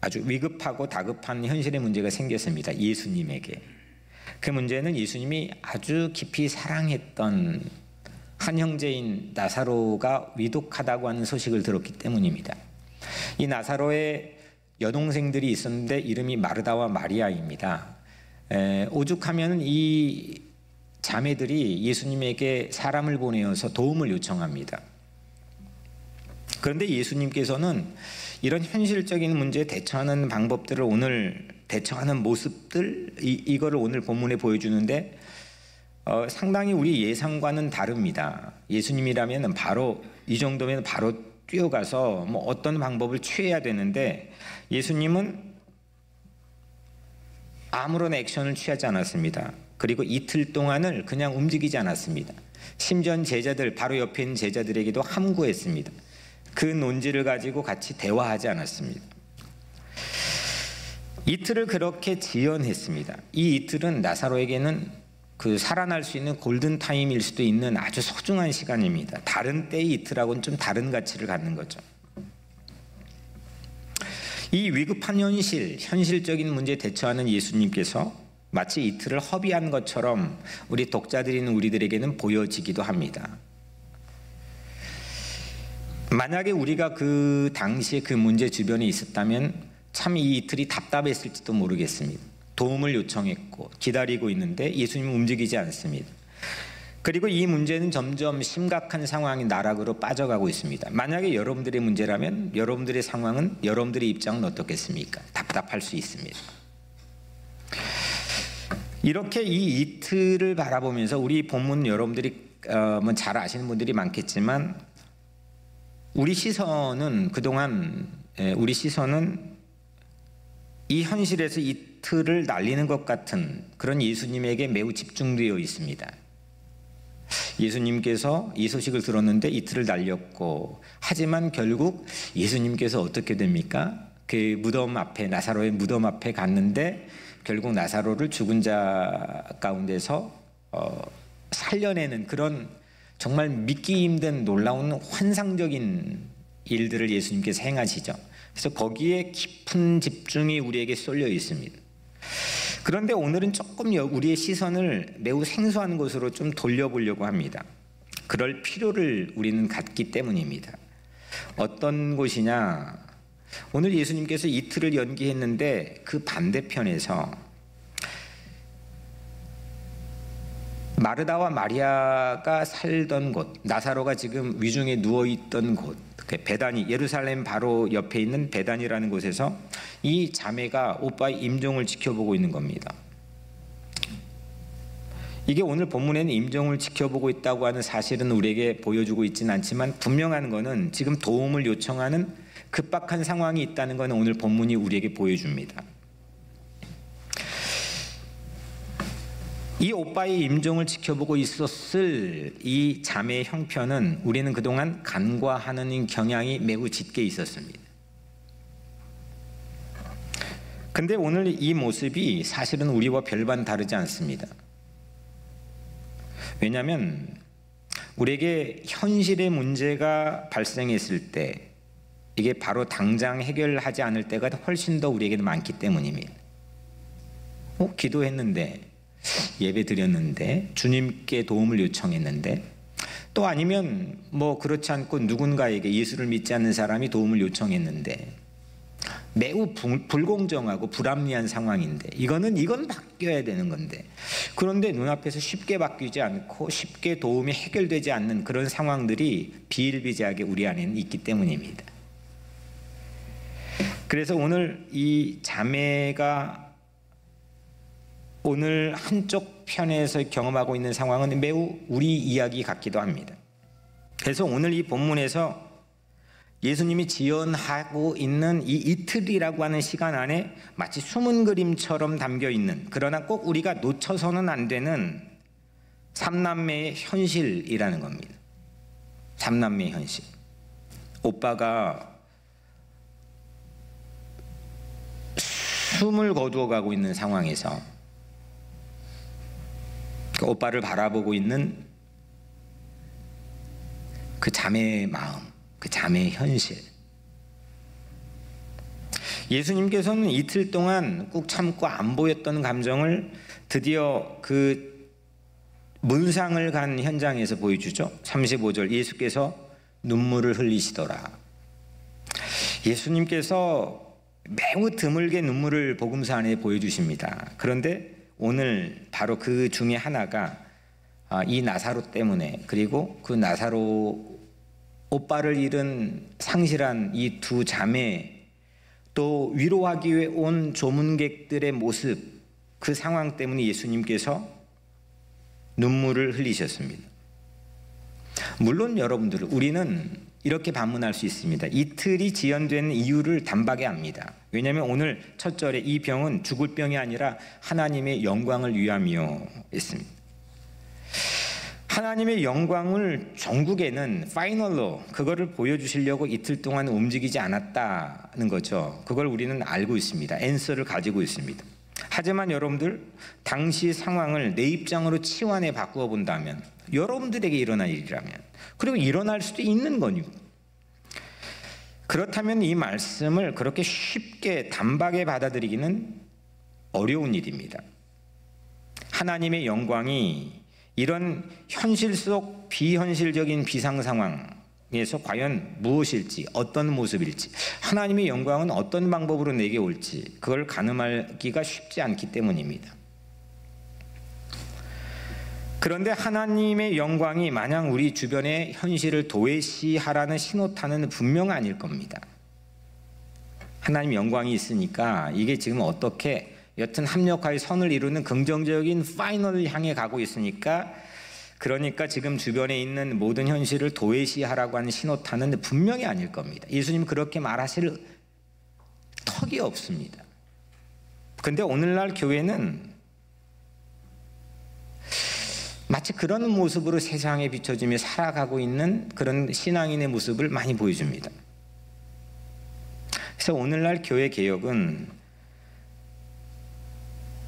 아주 위급하고 다급한 현실의 문제가 생겼습니다. 예수님에게. 그 문제는 예수님이 아주 깊이 사랑했던 한 형제인 나사로가 위독하다고 하는 소식을 들었기 때문입니다. 이 나사로의 여동생들이 있었는데 이름이 마르다와 마리아입니다. 오죽하면 이 자매들이 예수님에게 사람을 보내어서 도움을 요청합니다. 그런데 예수님께서는 이런 현실적인 문제에 대처하는 방법들을 오늘 대처하는 모습들 이거를 오늘 본문에 보여주는데 상당히 우리 예상과는 다릅니다. 예수님이라면 바로 이 정도면 바로 뛰어가서 뭐 어떤 방법을 취해야 되는데 예수님은 아무런 액션을 취하지 않았습니다. 그리고 이틀 동안을 그냥 움직이지 않았습니다. 심지어 제자들 바로 옆에 있는 제자들에게도 함구했습니다. 그 논지를 가지고 같이 대화하지 않았습니다. 이틀을 그렇게 지연했습니다. 이 이틀은 나사로에게는 그 살아날 수 있는 골든타임일 수도 있는 아주 소중한 시간입니다. 다른 때의 이틀하고는 좀 다른 가치를 갖는 거죠. 이 위급한 현실적인 문제에 대처하는 예수님께서 마치 이틀을 허비한 것처럼 우리 독자들인 우리들에게는 보여지기도 합니다. 만약에 우리가 그 당시에 그 문제 주변에 있었다면 참 이 이틀이 답답했을지도 모르겠습니다. 도움을 요청했고 기다리고 있는데 예수님은 움직이지 않습니다. 그리고 이 문제는 점점 심각한 상황이 나락으로 빠져가고 있습니다. 만약에 여러분들의 문제라면 여러분들의 상황은, 여러분들의 입장은 어떻겠습니까? 답답할 수 있습니다. 이렇게 이 이틀을 바라보면서 우리 본문 여러분들이 잘 아시는 분들이 많겠지만 우리 시선은 이 현실에서 이틀을 날리는 것 같은 그런 예수님에게 매우 집중되어 있습니다. 예수님께서 이 소식을 들었는데 이틀을 날렸고, 하지만 결국 예수님께서 어떻게 됩니까? 그 무덤 앞에, 나사로의 무덤 앞에 갔는데 결국 나사로를 죽은 자 가운데서 살려내는 그런 정말 믿기 힘든 놀라운 환상적인 일들을 예수님께서 행하시죠. 그래서 거기에 깊은 집중이 우리에게 쏠려 있습니다. 그런데 오늘은 조금 우리의 시선을 매우 생소한 곳으로 좀 돌려보려고 합니다. 그럴 필요를 우리는 갖기 때문입니다. 어떤 곳이냐? 오늘 예수님께서 이틀을 연기했는데 그 반대편에서 마르다와 마리아가 살던 곳, 나사로가 지금 위중에 누워있던 곳, 베다니, 예루살렘 바로 옆에 있는 베다니라는 곳에서 이 자매가 오빠의 임종을 지켜보고 있는 겁니다. 이게 오늘 본문에는 임종을 지켜보고 있다고 하는 사실은 우리에게 보여주고 있지는 않지만 분명한 것은 지금 도움을 요청하는 급박한 상황이 있다는 것은 오늘 본문이 우리에게 보여줍니다. 이 오빠의 임종을 지켜보고 있었을 이 자매의 형편은 우리는 그동안 간과하는 경향이 매우 짙게 있었습니다. 근데 오늘 이 모습이 사실은 우리와 별반 다르지 않습니다. 왜냐하면 우리에게 현실의 문제가 발생했을 때 이게 바로 당장 해결하지 않을 때가 훨씬 더 우리에게는 많기 때문입니다. 기도했는데, 예배 드렸는데, 주님께 도움을 요청했는데, 또 아니면 그렇지 않고 누군가에게, 예수를 믿지 않는 사람이 도움을 요청했는데 매우 불공정하고 불합리한 상황인데 이건 바뀌어야 되는 건데, 그런데 눈앞에서 쉽게 바뀌지 않고 쉽게 도움이 해결되지 않는 그런 상황들이 비일비재하게 우리 안에는 있기 때문입니다. 그래서 오늘 이 자매가 오늘 한쪽 편에서 경험하고 있는 상황은 매우 우리 이야기 같기도 합니다. 그래서 오늘 이 본문에서 예수님이 지연하고 있는 이 이틀이라고 하는 시간 안에 마치 숨은 그림처럼 담겨 있는, 그러나 꼭 우리가 놓쳐서는 안 되는 삼남매의 현실이라는 겁니다. 삼남매의 현실. 오빠가 숨을 거두어가고 있는 상황에서 그 오빠를 바라보고 있는 그 자매의 마음, 그 자매의 현실. 예수님께서는 이틀 동안 꾹 참고 안 보였던 감정을 드디어 그 문상을 간 현장에서 보여주죠. 35절, 예수께서 눈물을 흘리시더라. 예수님께서 매우 드물게 눈물을 복음서 안에 보여주십니다. 그런데 오늘 바로 그 중에 하나가 이 나사로 때문에, 그리고 그 나사로 오빠를 잃은 상실한 이 두 자매, 또 위로하기 위해 온 조문객들의 모습, 그 상황 때문에 예수님께서 눈물을 흘리셨습니다. 물론 여러분들, 우리는 이렇게 반문할 수 있습니다. 이틀이 지연된 이유를 단박에 압니다. 왜냐하면 오늘 첫 절에 이 병은 죽을 병이 아니라 하나님의 영광을 위함이요 했습니다. 하나님의 영광을 전국에는 파이널로 그거를 보여주시려고 이틀 동안 움직이지 않았다는 거죠. 그걸 우리는 알고 있습니다. 앤서를 가지고 있습니다. 하지만 여러분들, 당시 상황을 내 입장으로 치환해 바꾸어 본다면, 여러분들에게 일어날 일이라면, 그리고 일어날 수도 있는 거니고, 그렇다면 이 말씀을 그렇게 쉽게 단박에 받아들이기는 어려운 일입니다. 하나님의 영광이 이런 현실 속 비현실적인 비상 상황에서 과연 무엇일지, 어떤 모습일지, 하나님의 영광은 어떤 방법으로 내게 올지, 그걸 가늠하기가 쉽지 않기 때문입니다. 그런데 하나님의 영광이 마냥 우리 주변의 현실을 도외시하라는 신호탄은 분명 아닐 겁니다. 하나님 영광이 있으니까 이게 지금 어떻게 여튼 합력하여 선을 이루는 긍정적인 파이널을 향해 가고 있으니까, 그러니까 지금 주변에 있는 모든 현실을 도외시하라고 하는 신호탄은 분명히 아닐 겁니다. 예수님 그렇게 말하실 턱이 없습니다. 그런데 오늘날 교회는 마치 그런 모습으로 세상에 비춰지며 살아가고 있는 그런 신앙인의 모습을 많이 보여줍니다. 그래서 오늘날 교회 개혁은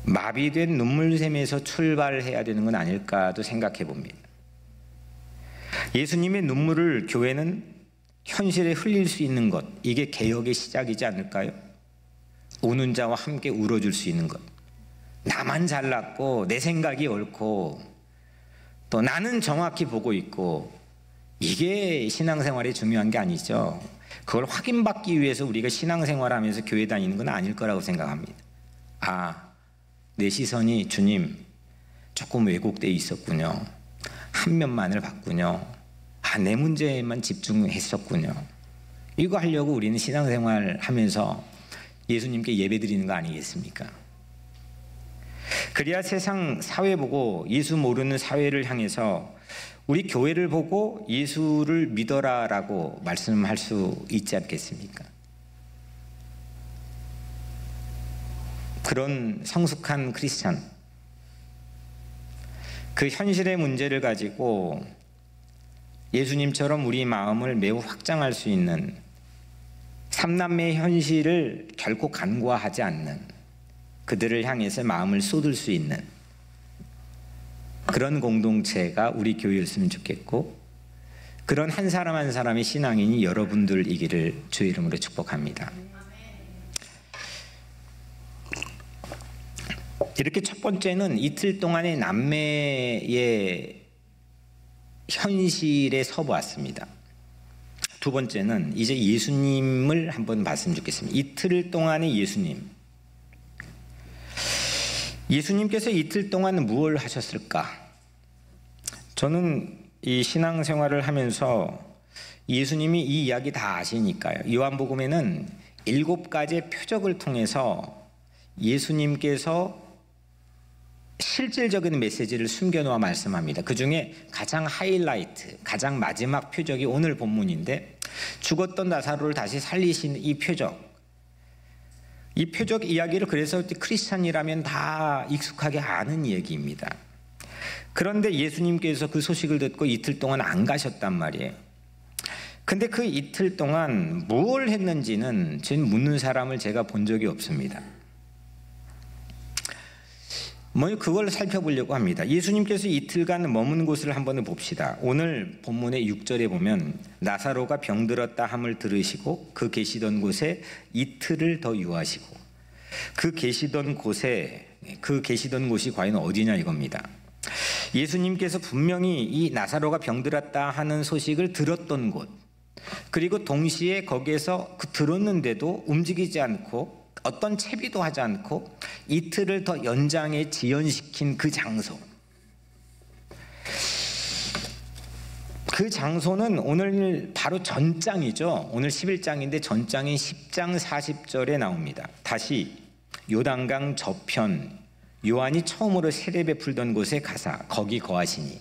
마비된 눈물샘에서 출발해야 되는 건 아닐까도 생각해 봅니다. 예수님의 눈물을 교회는 현실에 흘릴 수 있는 것, 이게 개혁의 시작이지 않을까요? 우는 자와 함께 울어줄 수 있는 것, 나만 잘났고 내 생각이 옳고 또 나는 정확히 보고 있고, 이게 신앙생활이 중요한 게 아니죠. 그걸 확인받기 위해서 우리가 신앙생활하면서 교회 다니는 건 아닐 거라고 생각합니다. 내 시선이 주님 조금 왜곡되어 있었군요. 한 면만을 봤군요. 내 문제에만 집중했었군요. 이거 하려고 우리는 신앙생활 하면서 예수님께 예배드리는 거 아니겠습니까? 그래야 세상 사회 보고 예수 모르는 사회를 향해서 우리 교회를 보고 예수를 믿어라라고 말씀할 수 있지 않겠습니까? 그런 성숙한 크리스찬, 그 현실의 문제를 가지고 예수님처럼 우리 마음을 매우 확장할 수 있는, 삼남매의 현실을 결코 간과하지 않는, 그들을 향해서 마음을 쏟을 수 있는 그런 공동체가 우리 교회였으면 좋겠고, 그런 한 사람 한 사람의 신앙인이 여러분들이기를 주의 이름으로 축복합니다. 이렇게 첫 번째는 이틀 동안의 남매의 현실에 서보았습니다. 두 번째는 이제 예수님을 한번 봤으면 좋겠습니다. 이틀 동안의 예수님께서 이틀 동안 무엇을 하셨을까? 저는 이 신앙생활을 하면서 예수님이 이 이야기 다 아시니까요. 요한복음에는 7가지의 표적을 통해서 예수님께서 실질적인 메시지를 숨겨놓아 말씀합니다. 그 중에 가장 하이라이트, 가장 마지막 표적이 오늘 본문인데, 죽었던 나사로를 다시 살리신 이 표적, 이 표적 이야기를 그래서 크리스찬이라면 다 익숙하게 아는 얘기입니다. 그런데 예수님께서 그 소식을 듣고 이틀 동안 안 가셨단 말이에요. 근데 그 이틀 동안 뭘 했는지는 묻는 사람을 제가 본 적이 없습니다. 그걸 살펴보려고 합니다. 예수님께서 이틀간 머문 곳을 한번 봅시다. 오늘 본문의 6절에 보면 나사로가 병들었다 함을 들으시고 그 계시던 곳에 이틀을 더 유하시고, 그 계시던 곳이 과연 어디냐 이겁니다. 예수님께서 분명히 이 나사로가 병들었다 하는 소식을 들었던 곳, 그리고 동시에 거기에서 들었는데도 움직이지 않고 어떤 채비도 하지 않고 이틀을 더 연장해 지연시킨 그 장소, 그 장소는 오늘 바로 전장이죠. 오늘 11장인데 전장인 10장 40절에 나옵니다. 다시 요단강 저편 요한이 처음으로 세례 베풀던 곳에 가사 거기 거하시니,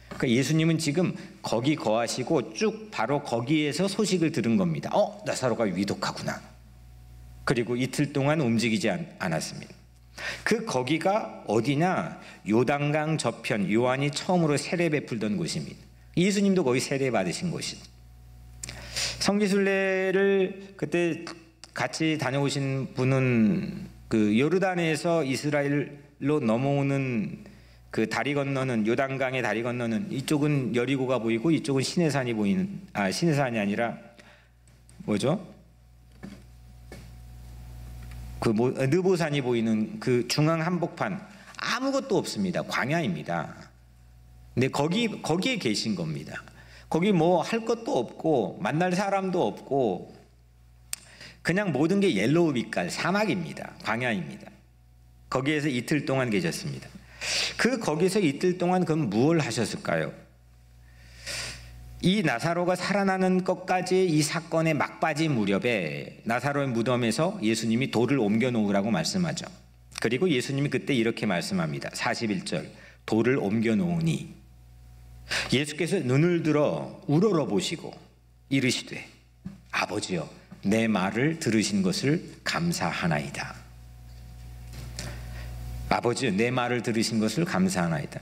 그러니까 예수님은 지금 거기 거하시고 쭉 바로 거기에서 소식을 들은 겁니다. 나사로가 위독하구나. 그리고 이틀 동안 움직이지 않았습니다. 그 거기가 어디냐? 요단강 저편 요한이 처음으로 세례 베풀던 곳입니다. 예수님도 거기 세례 받으신 곳이죠. 성지순례를 그때 같이 다녀오신 분은 그 요르단에서 이스라엘로 넘어오는 그 다리 건너는, 요단강의 다리 건너는 이쪽은 여리고가 보이고 이쪽은 시내산이 보이는, 시내산이 아니라 뭐죠? 느보산이 보이는 그 중앙 한복판, 아무것도 없습니다. 광야입니다. 근데 거기에 계신 겁니다. 거기 뭐 할 것도 없고 만날 사람도 없고 그냥 모든 게 옐로우 빛깔 사막입니다. 광야입니다. 거기에서 이틀 동안 계셨습니다. 거기서 이틀 동안 그럼 무엇을 하셨을까요? 이 나사로가 살아나는 것까지 이 사건의 막바지 무렵에 나사로의 무덤에서 예수님이 돌을 옮겨 놓으라고 말씀하죠. 그리고 예수님이 그때 이렇게 말씀합니다. 41절, 돌을 옮겨 놓으니 예수께서 눈을 들어 우러러 보시고 이르시되 아버지여 내 말을 들으신 것을 감사하나이다. 아버지여 내 말을 들으신 것을 감사하나이다.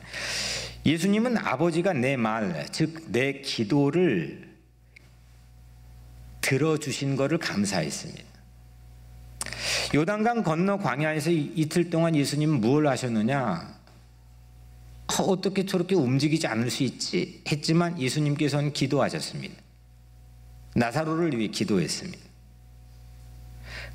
예수님은 아버지가 내 말, 즉 내 기도를 들어주신 것을 감사했습니다. 요단강 건너 광야에서 이틀 동안 예수님은 무엇을 하셨느냐? 어떻게 저렇게 움직이지 않을 수 있지? 했지만 예수님께서는 기도하셨습니다. 나사로를 위해 기도했습니다.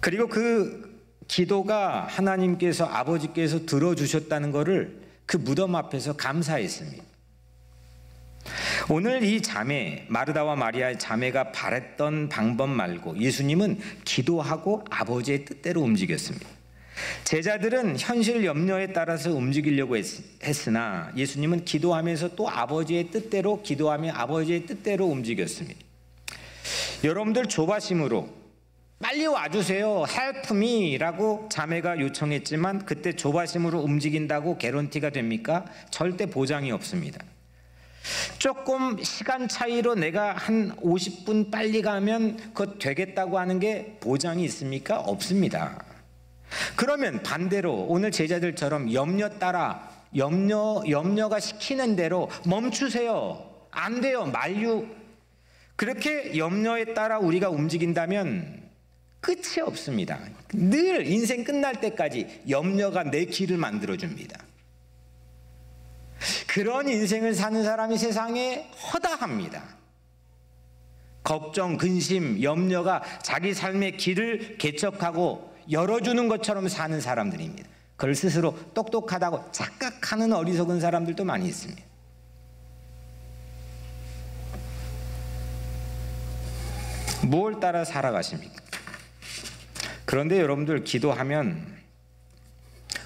그리고 그 기도가 하나님께서, 아버지께서 들어주셨다는 것을 그 무덤 앞에서 감사했습니다. 오늘 이 자매, 마르다와 마리아의 자매가 바랬던 방법 말고 예수님은 기도하고 아버지의 뜻대로 움직였습니다. 제자들은 현실 염려에 따라서 움직이려고 했으나 예수님은 기도하면서 또 아버지의 뜻대로, 기도하며 아버지의 뜻대로 움직였습니다. 여러분들 조바심으로 빨리 와주세요, help me 라고 자매가 요청했지만 그때 조바심으로 움직인다고 개런티가 됩니까? 절대 보장이 없습니다. 조금 시간 차이로 내가 한 50분 빨리 가면 그거 되겠다고 하는 게 보장이 있습니까? 없습니다. 그러면 반대로 오늘 제자들처럼 염려가 시키는 대로 멈추세요, 안 돼요, 만류, 그렇게 염려에 따라 우리가 움직인다면 끝이 없습니다. 늘 인생 끝날 때까지 염려가 내 길을 만들어줍니다. 그런 인생을 사는 사람이 세상에 허다합니다. 걱정, 근심, 염려가 자기 삶의 길을 개척하고 열어주는 것처럼 사는 사람들입니다. 그걸 스스로 똑똑하다고 착각하는 어리석은 사람들도 많이 있습니다. 뭘 따라 살아가십니까? 그런데 여러분들 기도하면,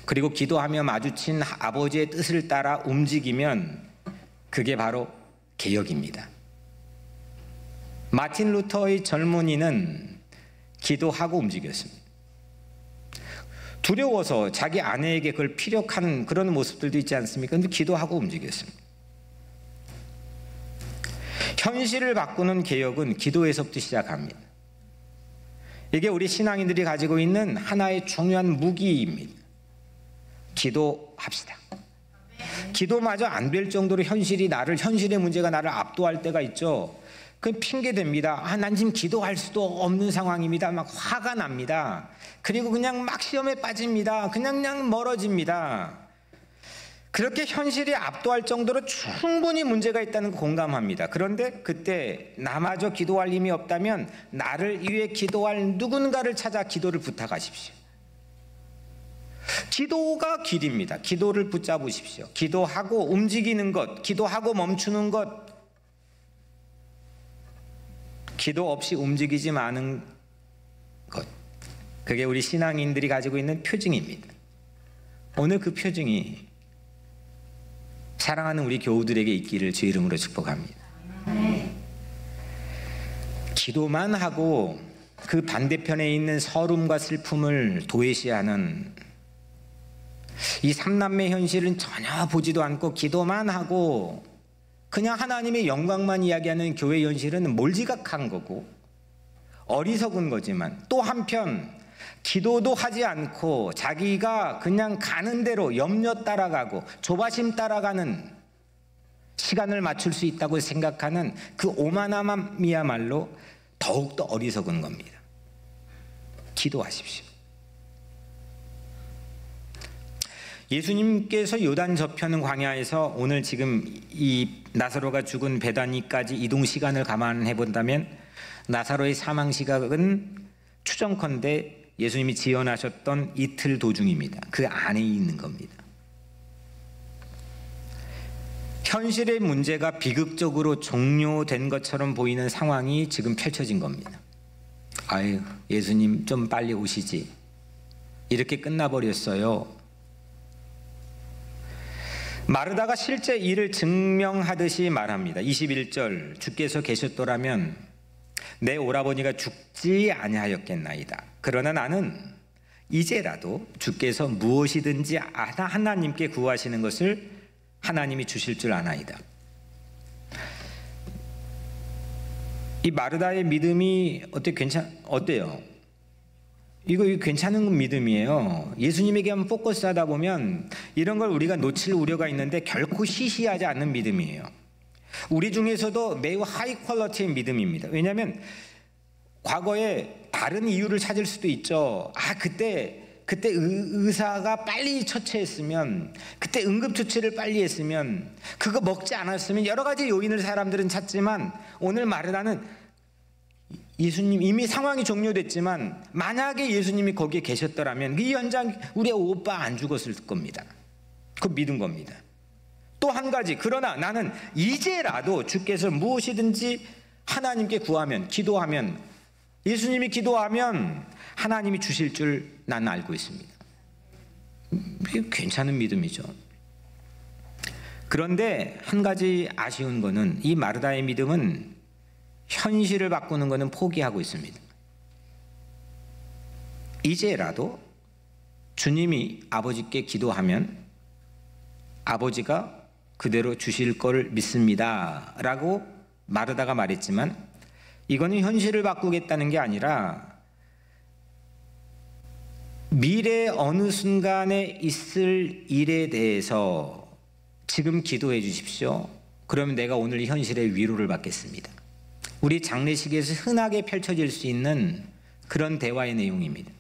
그리고 기도하며 마주친 아버지의 뜻을 따라 움직이면 그게 바로 개혁입니다. 마틴 루터의 젊은이는 기도하고 움직였습니다. 두려워서 자기 아내에게 그걸 피력하는 그런 모습들도 있지 않습니까? 그런데 기도하고 움직였습니다. 현실을 바꾸는 개혁은 기도에서부터 시작합니다. 이게 우리 신앙인들이 가지고 있는 하나의 중요한 무기입니다. 기도합시다. 기도마저 안 될 정도로 현실의 문제가 나를 압도할 때가 있죠. 그 핑계댑니다. 난 지금 기도할 수도 없는 상황입니다. 막 화가 납니다. 그리고 그냥 막 시험에 빠집니다. 그냥 멀어집니다. 그렇게 현실이 압도할 정도로 충분히 문제가 있다는 거 공감합니다. 그런데 그때 나마저 기도할 힘이 없다면 나를 위해 기도할 누군가를 찾아 기도를 부탁하십시오. 기도가 길입니다. 기도를 붙잡으십시오. 기도하고 움직이는 것, 기도하고 멈추는 것, 기도 없이 움직이지 않은 것, 그게 우리 신앙인들이 가지고 있는 표징입니다. 오늘 그 표징이 사랑하는 우리 교우들에게 있기를 주의 이름으로 축복합니다. 기도만 하고 그 반대편에 있는 서름과 슬픔을 도외시하는 이 삼남매 현실은 전혀 보지도 않고 기도만 하고 그냥 하나님의 영광만 이야기하는 교회 현실은 몰지각한 거고 어리석은 거지만, 또 한편 기도도 하지 않고 자기가 그냥 가는 대로 염려 따라가고 조바심 따라가는 시간을 맞출 수 있다고 생각하는 그 오만함이야말로 더욱더 어리석은 겁니다. 기도하십시오. 예수님께서 요단 저편 광야에서 오늘 지금 이 나사로가 죽은 베다니까지 이동 시간을 감안해 본다면 나사로의 사망 시각은 추정컨대 예수님이 지원하셨던 이틀 도중입니다. 그 안에 있는 겁니다. 현실의 문제가 비극적으로 종료된 것처럼 보이는 상황이 지금 펼쳐진 겁니다. 아유, 예수님 좀 빨리 오시지. 이렇게 끝나버렸어요. 마르다가 실제 일을 증명하듯이 말합니다. 21절, 주께서 계셨더라면 내 오라버니가 죽지 아니하였겠나이다. 그러나 나는 이제라도 주께서 무엇이든지 하나님께 구하시는 것을 하나님이 주실 줄 아나이다. 이 마르다의 믿음이 어때요? 이거 괜찮은 믿음이에요. 예수님에게만 포커스하다 보면 이런 걸 우리가 놓칠 우려가 있는데 결코 시시하지 않는 믿음이에요. 우리 중에서도 매우 하이 퀄리티의 믿음입니다. 왜냐하면 과거에 다른 이유를 찾을 수도 있죠. 그때 의사가 빨리 처치했으면, 그때 응급조치를 빨리 했으면, 그거 먹지 않았으면, 여러 가지 요인을 사람들은 찾지만 오늘 마르다는 예수님 이미 상황이 종료됐지만 만약에 예수님이 거기에 계셨더라면 이 현장 우리 오빠 안 죽었을 겁니다. 그거 믿은 겁니다. 또 한 가지, 그러나 나는 이제라도 주께서 무엇이든지 하나님께 구하면, 기도하면, 예수님이 기도하면 하나님이 주실 줄 나는 알고 있습니다. 괜찮은 믿음이죠. 그런데 한 가지 아쉬운 거는 이 마르다의 믿음은 현실을 바꾸는 것은 포기하고 있습니다. 이제라도 주님이 아버지께 기도하면 아버지가 그대로 주실 걸 믿습니다 라고 마르다가 말했지만, 이거는 현실을 바꾸겠다는 게 아니라 미래 어느 순간에 있을 일에 대해서 지금 기도해 주십시오. 그러면 내가 오늘 이 현실의 위로를 받겠습니다. 우리 장례식에서 흔하게 펼쳐질 수 있는 그런 대화의 내용입니다.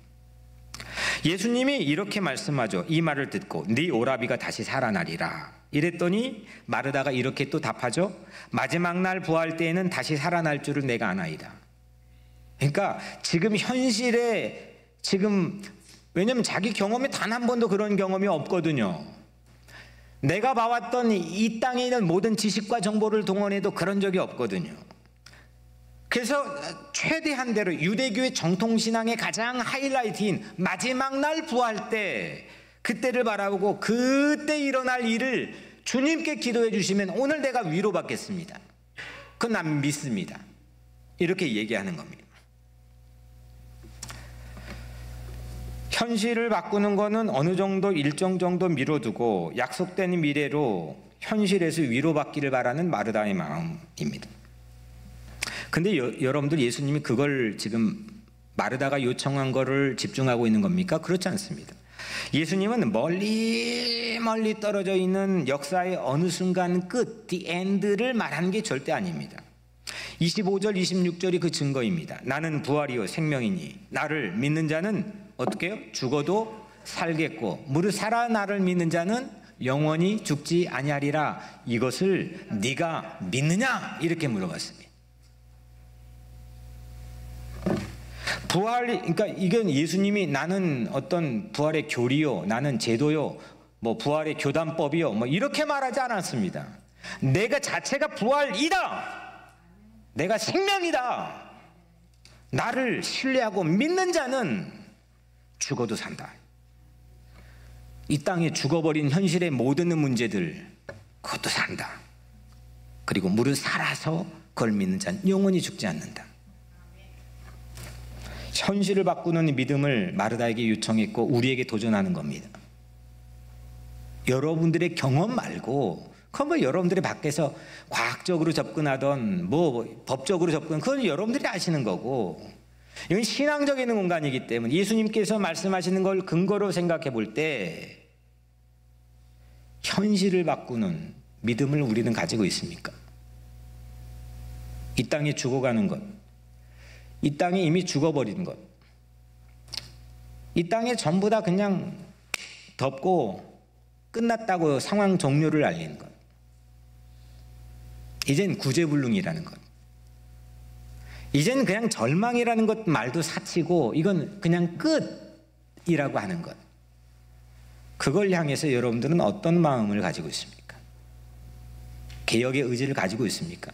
예수님이 이렇게 말씀하죠. 이 말을 듣고 네 오라비가 다시 살아나리라 이랬더니 마르다가 이렇게 또 답하죠. 마지막 날 부활 때에는 다시 살아날 줄을 내가 아나이다. 그러니까 지금 현실에 왜냐면 자기 경험에 단 한 번도 그런 경험이 없거든요. 내가 봐왔던 이 땅에 있는 모든 지식과 정보를 동원해도 그런 적이 없거든요. 그래서 최대한대로 유대교의 정통신앙의 가장 하이라이트인 마지막 날 부활 때, 그때를 바라보고 그때 일어날 일을 주님께 기도해 주시면 오늘 내가 위로받겠습니다. 그건 난 믿습니다. 이렇게 얘기하는 겁니다. 현실을 바꾸는 거는 어느 정도 일정 정도 미뤄두고 약속된 미래로 현실에서 위로받기를 바라는 마르다의 마음입니다. 근데 여러분들, 예수님이 그걸 지금 마르다가 요청한 거를 집중하고 있는 겁니까? 그렇지 않습니다. 예수님은 멀리 떨어져 있는 역사의 어느 순간 끝, the end를 말하는 게 절대 아닙니다. 25절 26절이 그 증거입니다. 나는 부활이요 생명이니 나를 믿는 자는 어떻게 해요? 죽어도 살겠고 무릇 살아 나를 믿는 자는 영원히 죽지 아니하리라. 이것을 네가 믿느냐? 이렇게 물어봤습니다. 그러니까 이건 예수님이 나는 어떤 부활의 교리요, 나는 제도요, 뭐 부활의 교단법이요, 뭐 이렇게 말하지 않았습니다. 내가 자체가 부활이다. 내가 생명이다. 나를 신뢰하고 믿는 자는 죽어도 산다. 이 땅에 죽어버린 현실의 모든 문제들, 그것도 산다. 그리고 무릇 살아서 그걸 믿는 자는 영원히 죽지 않는다. 현실을 바꾸는 믿음을 마르다에게 요청했고 우리에게 도전하는 겁니다. 여러분들의 경험 말고 그건 뭐 여러분들이 밖에서 과학적으로 접근하던 뭐 법적으로 접근, 그건 여러분들이 아시는 거고, 이건 신앙적인 공간이기 때문에 예수님께서 말씀하시는 걸 근거로 생각해 볼 때 현실을 바꾸는 믿음을 우리는 가지고 있습니까? 이 땅에 죽어가는 것, 이 땅에 이미 죽어버린 것, 이 땅에 전부 다 그냥 덮고 끝났다고 상황 종료를 알리는 것, 이젠 구제불능이라는 것, 이젠 그냥 절망이라는 것 말도 사치고 이건 그냥 끝이라고 하는 것, 그걸 향해서 여러분들은 어떤 마음을 가지고 있습니까? 개혁의 의지를 가지고 있습니까?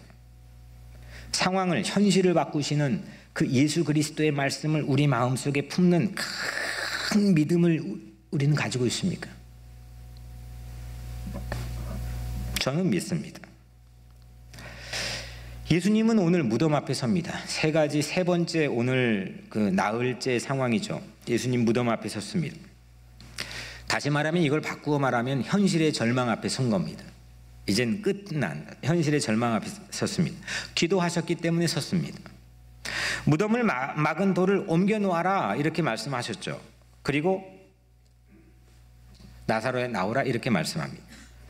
상황을, 현실을 바꾸시는 그 예수 그리스도의 말씀을 우리 마음속에 품는 큰 믿음을 우리는 가지고 있습니까? 저는 믿습니다. 예수님은 오늘 무덤 앞에 섭니다. 세 번째 오늘 그 나흘째 상황이죠. 예수님 무덤 앞에 섰습니다. 다시 말하면 이걸 바꾸어 말하면 현실의 절망 앞에 선 겁니다. 이젠 끝난 현실의 절망 앞에 섰습니다. 기도하셨기 때문에 섰습니다. 무덤을 막은 돌을 옮겨 놓아라 이렇게 말씀하셨죠. 그리고 나사로야 나오라 이렇게 말씀합니다.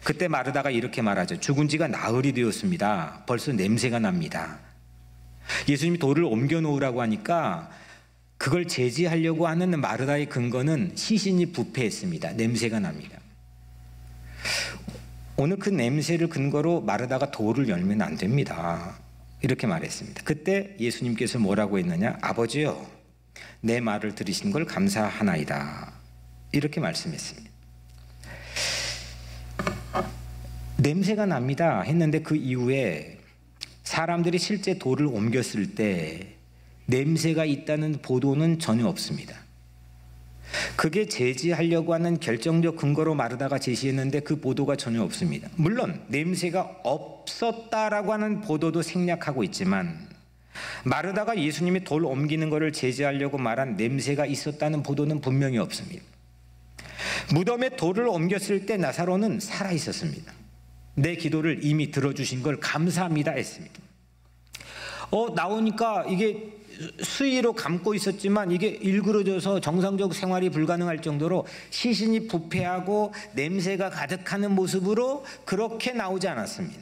그때 마르다가 이렇게 말하죠. 죽은 지가 나흘이 되었습니다. 벌써 냄새가 납니다. 예수님이 돌을 옮겨 놓으라고 하니까 그걸 제지하려고 하는 마르다의 근거는 시신이 부패했습니다. 냄새가 납니다. 오늘 그 냄새를 근거로 마르다가 돌을 열면 안 됩니다. 이렇게 말했습니다. 그때 예수님께서 뭐라고 했느냐? 아버지요, 내 말을 들으신 걸 감사하나이다. 이렇게 말씀했습니다. 냄새가 납니다 했는데 그 이후에 사람들이 실제 돌을 옮겼을 때 냄새가 있다는 보도는 전혀 없습니다. 그게 제지하려고 하는 결정적 근거로 마르다가 제시했는데 그 보도가 전혀 없습니다. 물론 냄새가 없었다라고 하는 보도도 생략하고 있지만 마르다가 예수님이 돌 옮기는 것을 제지하려고 말한 냄새가 있었다는 보도는 분명히 없습니다. 무덤에 돌을 옮겼을 때 나사로는 살아 있었습니다. 내 기도를 이미 들어주신 걸 감사합니다 했습니다. 나오니까 이게 수의로 감고 있었지만 이게 일그러져서 정상적 생활이 불가능할 정도로 시신이 부패하고 냄새가 가득하는 모습으로 그렇게 나오지 않았습니다.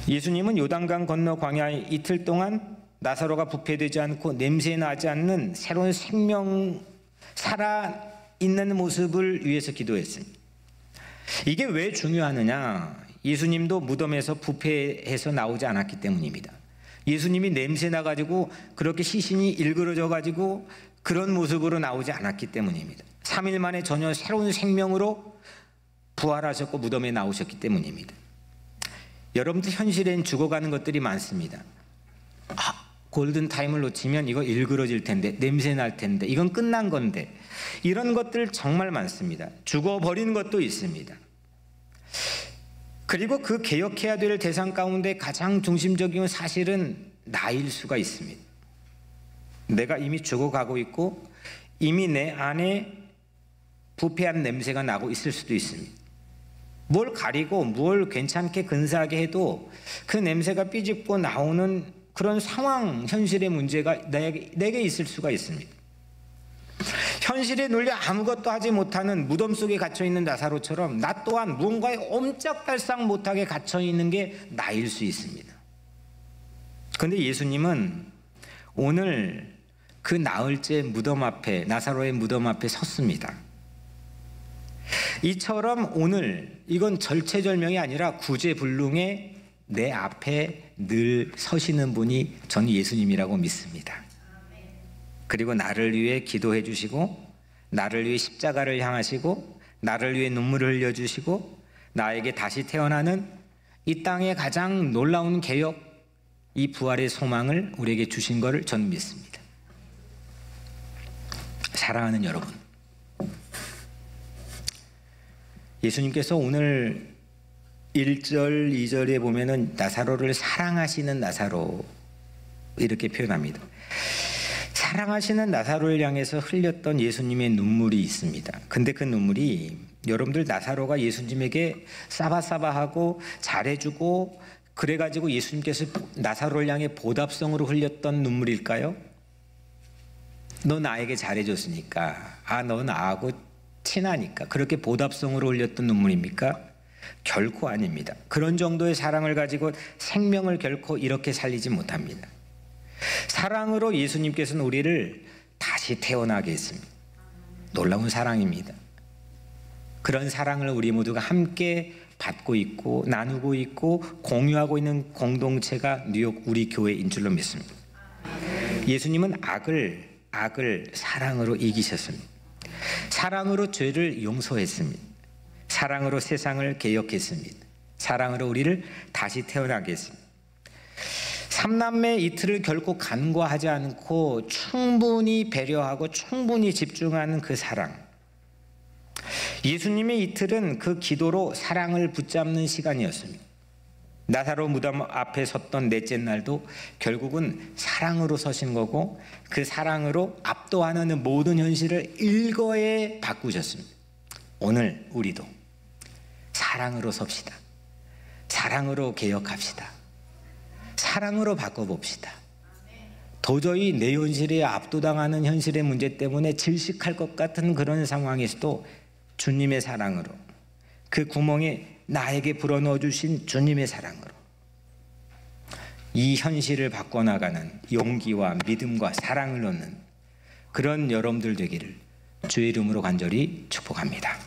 예수님은 요단강 건너 광야에 이틀 동안 나사로가 부패되지 않고 냄새 나지 않는 새로운 생명, 살아있는 모습을 위해서 기도했습니다. 이게 왜 중요하느냐? 예수님도 무덤에서 부패해서 나오지 않았기 때문입니다. 예수님이 냄새 나가지고 그렇게 시신이 일그러져가지고 그런 모습으로 나오지 않았기 때문입니다. 3일 만에 전혀 새로운 생명으로 부활하셨고 무덤에 나오셨기 때문입니다. 여러분들 현실엔 죽어가는 것들이 많습니다. 골든타임을 놓치면 이거 일그러질 텐데, 냄새 날 텐데, 이건 끝난 건데, 이런 것들 정말 많습니다. 죽어버린 것도 있습니다. 그리고 그 개혁해야 될 대상 가운데 가장 중심적인 사실은 나일 수가 있습니다. 내가 이미 죽어가고 있고 이미 내 안에 부패한 냄새가 나고 있을 수도 있습니다. 뭘 가리고 뭘 괜찮게 근사하게 해도 그 냄새가 삐집고 나오는 그런 상황, 현실의 문제가 내게 있을 수가 있습니다. 현실에 눌려 아무것도 하지 못하는 무덤 속에 갇혀있는 나사로처럼 나 또한 무언가에 옴짝달싹 못하게 갇혀있는 게 나일 수 있습니다. 그런데 예수님은 오늘 그 나흘째 무덤 앞에, 나사로의 무덤 앞에 섰습니다. 이처럼 오늘 이건 절체절명이 아니라 구제불능에 내 앞에 늘 서시는 분이 전 예수님이라고 믿습니다. 그리고 나를 위해 기도해 주시고, 나를 위해 십자가를 향하시고, 나를 위해 눈물을 흘려주시고, 나에게 다시 태어나는 이 땅의 가장 놀라운 개혁, 이 부활의 소망을 우리에게 주신 것을 저는 믿습니다. 사랑하는 여러분, 예수님께서 오늘 1절, 2절에 보면은 나사로를 사랑하시는 나사로 이렇게 표현합니다. 사랑하시는 나사로를 향해서 흘렸던 예수님의 눈물이 있습니다. 근데 그 눈물이 여러분들 나사로가 예수님에게 싸바싸바하고 잘해주고 그래가지고 예수님께서 나사로를 향해 보답성으로 흘렸던 눈물일까요? 너 나에게 잘해줬으니까, 너 나하고 친하니까 그렇게 보답성으로 흘렸던 눈물입니까? 결코 아닙니다. 그런 정도의 사랑을 가지고 생명을 결코 이렇게 살리지 못합니다. 사랑으로 예수님께서는 우리를 다시 태어나게 했습니다. 놀라운 사랑입니다. 그런 사랑을 우리 모두가 함께 받고 있고 나누고 있고 공유하고 있는 공동체가 뉴욕 우리 교회인 줄로 믿습니다. 예수님은 악을 사랑으로 이기셨습니다. 사랑으로 죄를 용서했습니다. 사랑으로 세상을 개혁했습니다. 사랑으로 우리를 다시 태어나게 했습니다. 삼남매 이틀을 결코 간과하지 않고 충분히 배려하고 충분히 집중하는 그 사랑. 예수님의 이틀은 그 기도로 사랑을 붙잡는 시간이었습니다. 나사로 무덤 앞에 섰던 넷째 날도 결국은 사랑으로 서신 거고, 그 사랑으로 압도하는 모든 현실을 일거에 바꾸셨습니다. 오늘 우리도 사랑으로 섭시다. 사랑으로 개혁합시다. 사랑으로 바꿔봅시다. 도저히 내 현실에 압도당하는 현실의 문제 때문에 질식할 것 같은 그런 상황에서도 주님의 사랑으로, 그 구멍에 나에게 불어넣어 주신 주님의 사랑으로 이 현실을 바꿔나가는 용기와 믿음과 사랑을 얻는 그런 여러분들 되기를 주의 이름으로 간절히 축복합니다.